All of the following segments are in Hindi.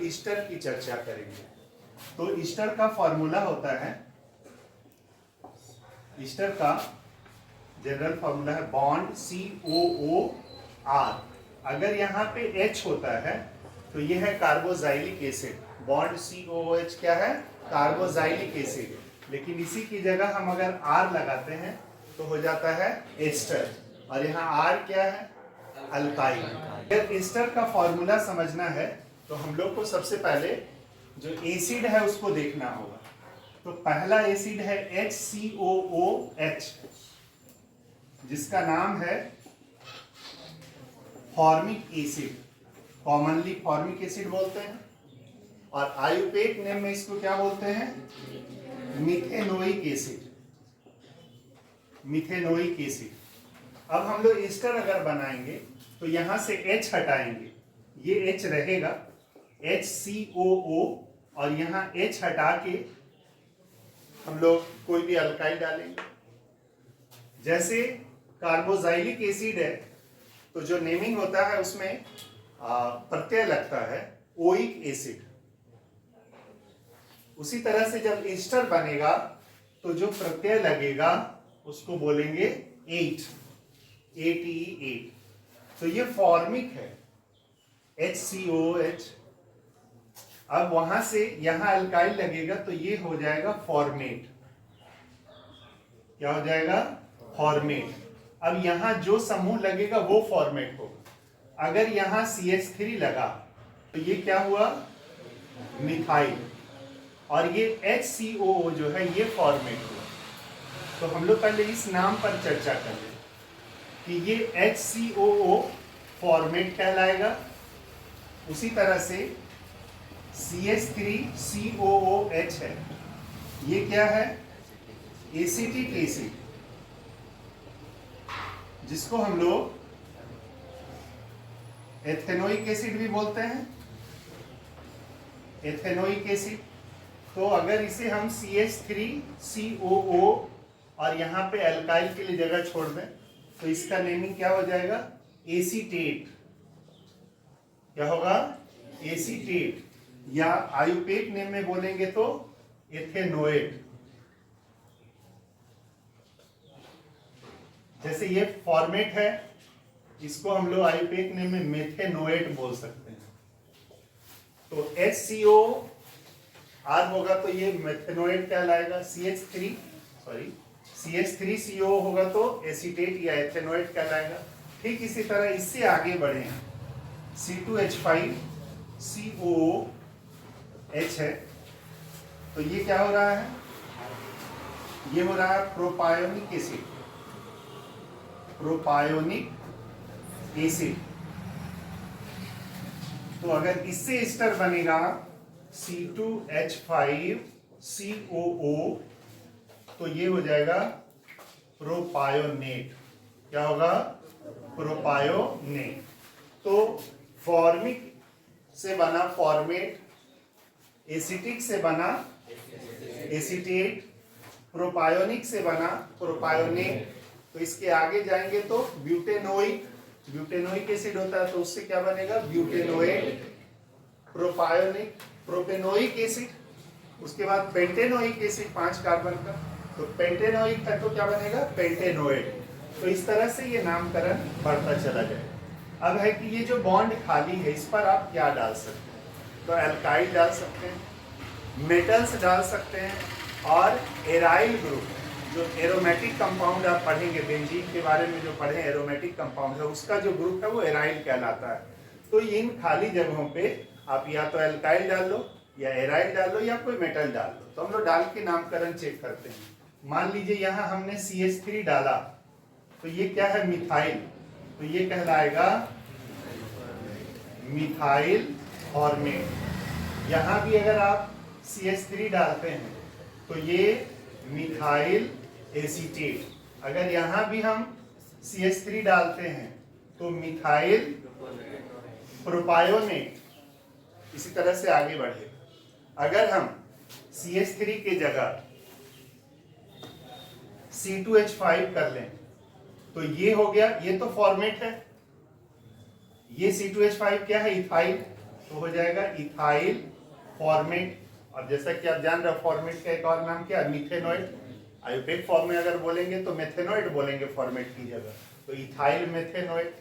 ईस्टर की चर्चा करेंगे। तो ईस्टर का फॉर्मूला होता है, ईस्टर का जनरल फॉर्मूला है बॉन्ड COOR। अगर यहाँ पे H होता है तो ये है कार्बोजाइलिक एसिड। बॉन्ड COOH क्या है? Carboxylic acid. लेकिन इसी की जगह हम अगर R लगाते हैं तो हो जाता है एस्टर, और यहाँ R क्या है? अल्काइल। अगर एस्टर का फॉर्मूला समझना है तो हम लोग को सबसे पहले जो एसिड है उसको देखना होगा। तो पहला एसिड है HCOOH, जिसका नाम है formic acid, commonly formic acid बोलते हैं, और आयुर्वेदिक नेम में इसको क्या बोलते हैं? Methanoic acid, methanoic acid. अब हम लोग एस्टर अगर बनाएंगे तो यहां से H हटाएंगे, ये H रहेगा HCOO, और यहाँ H हटा के हम लोग कोई भी अल्काइल डालेंगे। जैसे कार्बोजाइलिक एसिड है तो जो नेमिंग होता है उसमें प्रत्यय लगता है ओइक एसिड। उसी तरह से जब एस्टर बनेगा तो जो प्रत्यय लगेगा उसको बोलेंगे 8, ATE8। तो ये फॉर्मिक है HCOOH। अब वहां से यहां अल्काइल लगेगा तो ये हो जाएगा फॉर्मेट। क्या हो जाएगा? फॉर्मेट। अब यहां जो समूह लगेगा वो फॉर्मेट होगा। अगर यहां CH3 लगा तो ये क्या हुआ? मिथाइल। और ये HCOO जो है ये फॉर्मेट हुआ। तो हम लोग पहले इस नाम पर चर्चा कर लें कि ये HCOO फॉर्मेट कहलाएगा। उसी तरह से CH3COOH है, ये क्या है? एसिटिक एसिड, जिसको हम लोग एथेनोइक एसिड भी बोलते हैं, एथेनोइक एसिड। तो अगर इसे हम CH3COO और यहाँ पे अल्काइल के लिए जगह छोड़ दें तो इसका नेमिंग क्या हो जाएगा? एसीटेट। क्या होगा? एसीटेट, या आयुर्वेदिक नेम में बोलेंगे तो एथेनोएट। जैसे ये फॉर्मेट है, इसको हम लोग आयुर्वेदिक नेम में मेथेनोएट बोल सकते हैं। तो HCOR होगा तो ये मेथेनोएट कहलाएगा। CH3CO होगा तो एसीटेट या एथेनोएट कहलाएगा। ठीक इसी तरह इससे आगे बढ़े हैं, C2H5COOH है, तो ये क्या हो रहा है? ये हो रहा है प्रोपायोनिक एसिड, प्रोपायोनिक एसिड। तो अगर इससे एस्टर बनेगा C2H5COO तो ये हो जाएगा प्रोपायोनेट। क्या होगा? प्रोपायोनेट। तो फॉर्मिक से बना फॉर्मेट, एसिटिक से बना एसीटेट, प्रोपायोनिक से बना प्रोपायोनेट। तो इसके आगे जाएंगे तो ब्यूटेनोइक एसिड होता है, तो उससे क्या बनेगा? ब्यूटेनोएट। प्रोपायोनिक, प्रोपेनोइक एसिड, उसके बाद पेंटेनोइक एसिड 5 कार्बन का, तो पेंटेनोइक है तो क्या बनेगा? पेंटेनोएट। तो इस तरह से ये नामकरण बढ़ता चला जाएगा। अब है कि ये जो बॉन्ड खाली है इस पर आप क्या डाल सकते हैं? तो अल्काइल डाल सकते हैं, मेटल्स डाल सकते हैं, और एराइल ग्रुप, जो एरोमेटिक कंपाउंड आप पढ़ेंगे, बेंजीन के बारे में जो पढ़े एरोमेटिक कंपाउंड है, उसका जो ग्रुप है वो एराइल कहलाता है। तो इन खाली जगहों पे आप या तो अल्काइल डाल लो, या एराइल डाल लो, या कोई मेटल डाल लो। तो हम लोग डाल के नामकरण चेक करते हैं। मान लीजिए यहाँ हमने CH3 डाला तो ये क्या है? मिथाइल। तो ये कहलाएगा मिथाइल फॉर्मेट। यहाँ भी अगर आप CH3 डालते हैं तो ये मिथाइल एसीटेट। अगर यहाँ भी हम CH3 डालते हैं तो मिथाइल प्रोपायोनेट। इसी तरह से आगे बढ़े। अगर हम CH3 के जगह C2H5 कर लें तो ये हो गया, ये तो फॉर्मेट है। ये C2H5 क्या है? इथाइल। तो हो जाएगा इथाइल फॉर्मेट। और जैसा कि आप जान रहे हो फॉर्मेट का एक और नाम क्या है, मिथेनॉइड। आयुर्वेदिक फॉर्म में अगर बोलेंगे तो मेथेनॉइड बोलेंगे फॉर्मेट की जगह, तो इथाइल मेथेनॉइड।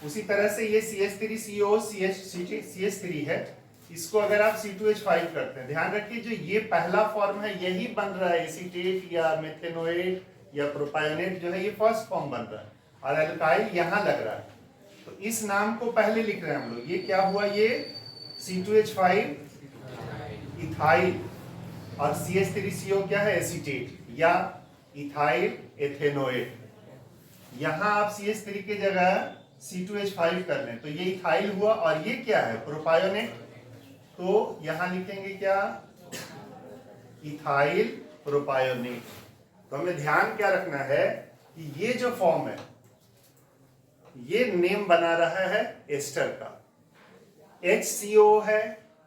उसी तरह से ये CH3CO CH3 है, इसको अगर आप C2H5 करते हैं, ध्यान रखिए जो ये पहला फॉर्म है यही बन रहा है, एसीटेट या मेथेनोएट या प्रोपायोनेट जो है ये फर्स्ट फॉर्म बन रहा है, और एल्काइल यहाँ लग रहा है। तो इस नाम को पहले लिख रहे हैं हम लोग, ये क्या हुआ, ये C2H5 इथाइल, और CH3CO क्या है, एसीटेट या इथाइल एथेनोएट। यहाँ आप CH3 की जगह C2H5 कर लें तो ये इथाइल हुआ, और ये क्या है, प्रोपायोनेट। तो यहां लिखेंगे क्या, इथाइल प्रोपायोनेट। तो हमें ध्यान क्या रखना है कि ये जो फॉर्म है ये नेम बना रहा है एस्टर का। HCO है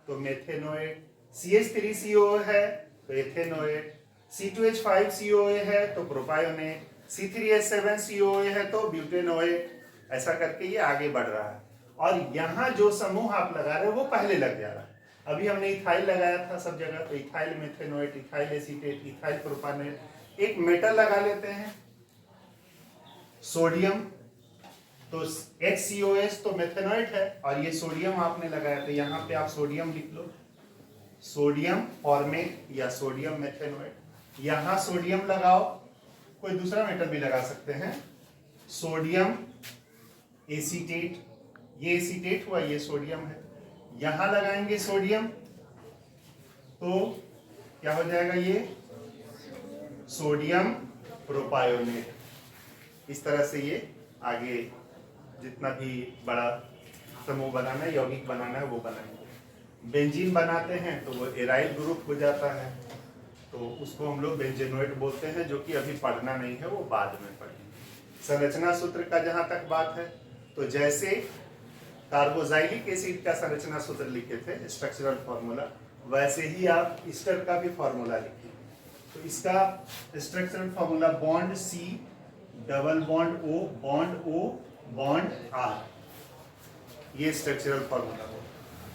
तो मेथेनोएट, CH3CO है तो एथेनोएट, C2H5COA है तो प्रोपायोनेट, C3H7COA है तो ब्यूटेनोएट। ऐसा करके ये आगे बढ़ रहा है, और यहाँ जो समूह आप लगा रहे हो वो पहले लग जा रहा है। अभी हमने इथाइल लगाया था सब जगह, तो इथाइल मेथेनोएट, इथाइल एसीटेट, इथाइल प्रोपानेट। एक मेटल लगा लेते हैं, सोडियम, तो HCOS तो मेथेनोएट है, और ये सोडियम आपने लगाया, तो यहाँ पे आप सोडियम लिख लो, सोडियम फॉर्मेट या सोडियम मेथेनोएट। यहाँ सोडियम लगाओ, कोई दूसरा मेटल भी लगा सकते हैं, सोडियम एसीटेट, ये एसीटेट हुआ, ये सोडियम है। यहां लगाएंगे सोडियम तो क्या हो जाएगा, ये सोडियम प्रोपायोनेट। इस तरह से ये आगे जितना भी बड़ा समूह बनाना है, यौगिक बनाना है वो बनाएंगे। बेंजीन बनाते हैं तो वो एराइल ग्रुप हो जाता है, तो उसको हम लोग बेंजेनोएट बोलते हैं, जो कि अभी पढ़ना नहीं है, वो बाद में पढ़ेंगे। संरचना सूत्र का जहां तक बात है, तो जैसे कार्बोजाइलिक एसिड का संरचना सूत्र लिखे थे, स्ट्रक्चरल फॉर्मूला, वैसे ही आप ईस्टर का भी फॉर्मूला लिखिए। तो इसका structural formula bond C, double bond O, bond O, bond R, ये स्ट्रक्चरल फॉर्मूला हो।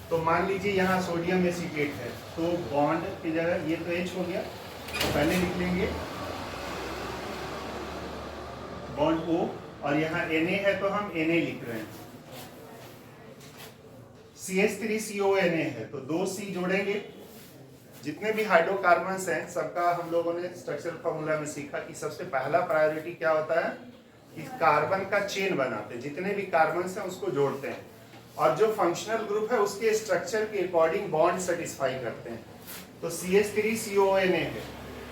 तो मान लीजिए यहाँ सोडियम एसीटेट है, तो बॉन्ड की जगह ये तो H हो गया, तो पहले लिख लेंगे बॉन्ड O, और यहाँ Na है तो हम Na लिख रहे हैं। CH3CONA है तो 2 C जोड़ेंगे। जितने भी हाइड्रोकार्बन्स हैं सबका हम लोगों ने स्ट्रक्चरल फॉर्मूला में सीखा कि सबसे पहला प्रायोरिटी क्या होता है कि कार्बन का चेन बनाते हैं, जितने भी कार्बन्स हैं उसको जोड़ते हैं, और जो फंक्शनल ग्रुप है उसके स्ट्रक्चर के अकॉर्डिंग बॉन्ड सेटिस्फाई करते हैं। तो CH3CONA है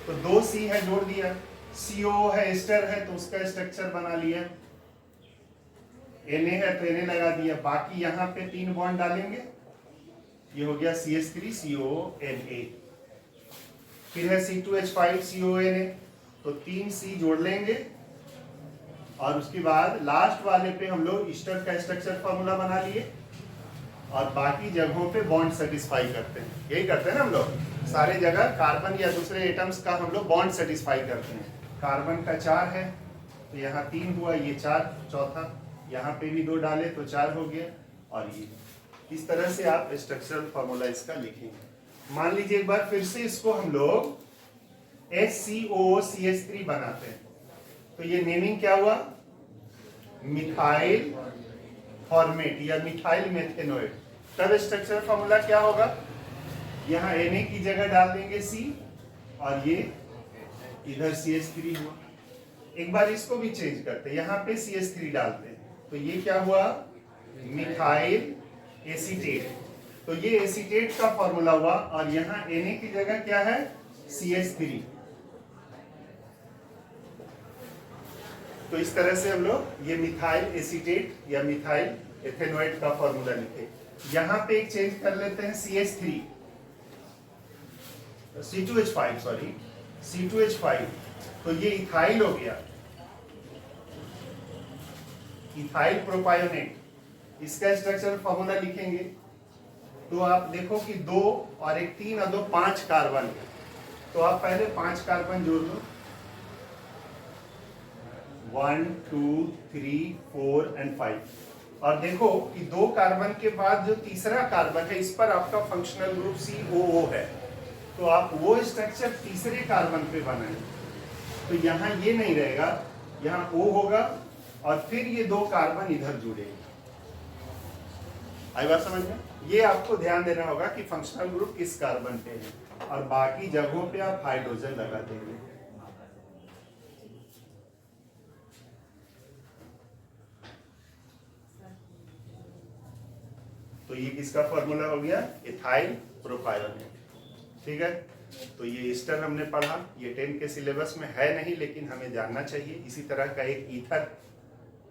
तो 2 C है, जोड़ दिया, CO है एस्टर है तो उसका स्ट्रक्चर बना लिया, Na है तो Na लगा दिया, बाकी यहाँ पे 3 बॉन्ड डालेंगे, ये हो गया CH3CONA। फिर है C2H5CONA, तो 3 C जोड़ लेंगे, और उसके बाद लास्ट वाले पे हम लोग ईस्टर का स्ट्रक्चर फॉर्मूला बना लिए, और बाकी जगहों पे बॉन्ड सेटिस्फाई करते हैं। यही करते हैं ना हम लोग, सारे जगह कार्बन या दूसरे एटम्स का हम लोग बॉन्ड सेटिस्फाई करते हैं। कार्बन का 4 है तो यहाँ 3 हुआ, ये 4 चौथा, यहाँ पे भी 2 डाले तो 4 हो गया, और ये इस तरह से आप स्ट्रक्चरल फॉर्मूला इसका लिखेंगे। मान लीजिए एक बार फिर से इसको हम लोग HCOCH3 बनाते हैं, तो ये नेमिंग क्या हुआ, मिथाइल फॉर्मेट या मिथाइल मेथेनोएट। तब स्ट्रक्चरल फॉर्मूला क्या होगा, यहाँ Na की जगह डाल देंगे C, और ये इधर CH3 हुआ। एक बार इसको भी चेंज करते हैं, यहाँ पे CH3 डालते हैं, तो ये क्या हुआ, मिथाइल एसीटेट। तो ये एसीटेट का फॉर्मूला हुआ, और यहाँ Na की जगह क्या है, CH3। तो इस तरह से हम लोग ये मिथाइल एसीटेट या मिथाइल एथेनोएट का फॉर्मूला लिखे। यहाँ पे एक चेंज कर लेते हैं, CH3 C2H5 सॉरी C2H5, तो ये इथाइल हो गया, इथाइल प्रोपायोनेट। इसका स्ट्रक्चरल फॉर्मूला लिखेंगे, तो आप देखो कि 2 और एक 3 और 2 5 कार्बन है, तो आप पहले 5 कार्बन जोड़ लो, 1 2 3 4 एंड 5। और देखो कि 2 कार्बन के बाद जो तीसरा कार्बन है इस पर आपका फंक्शनल ग्रुप COO है, तो आप वो स्ट्रक्चर तीसरे कार्बन पे बनाएं। तो यहाँ ये नहीं रहेगा, यहाँ O होगा और फिर ये 2 कार्बन इधर जुड़ेंगे। आई बात समझ में? ये आपको ध्यान देना होगा कि फंक्शनल ग्रुप किस कार्बन पे है और बाकी जगहों पे आप हाइड्रोजन लगा देंगे। तो ये किसका फॉर्मूला हो गया? इथाइल प्रोपायोनेट। ठीक है, तो ये ईस्टर हमने पढ़ा, ये 10 के सिलेबस में है नहीं लेकिन हमें जानना चाहिए। इसी तरह का एक ईथर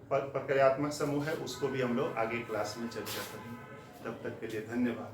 प्रक्रियात्मक समूह है, उसको भी हम लोग आगे क्लास में चर्चा करेंगे। तब तक के लिए धन्यवाद।